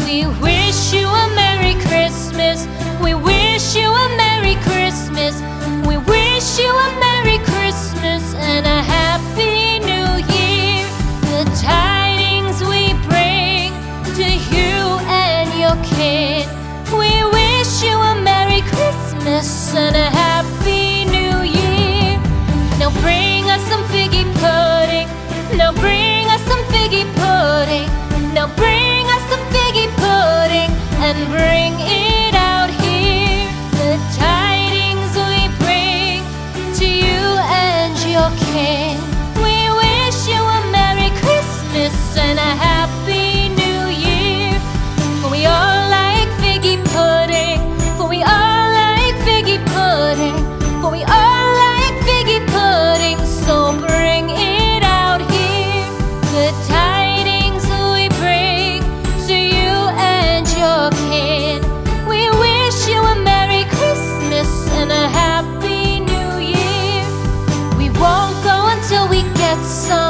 We wish you a Merry Christmas. We wish you a Merry Christmas. We wish you a Merry Christmas and a Happy New Year. The tidings we bring to you and your kid. We wish you a Merry Christmas and a Happy New Year. Now bring us some figgy pudding. Now bring us some figgy pudding. Now bring us some figgy pudding and bring it out here. The tidings we bring to you and your kin. We wish you a Merry Christmas and a Happy New Year. For we all like figgy pudding. For we all like figgy pudding. For we all like figgy pudding. So bring it out here. The tidings we bring to you and your kid. We wish you a Merry Christmas and a Happy New Year. We won't go until we get some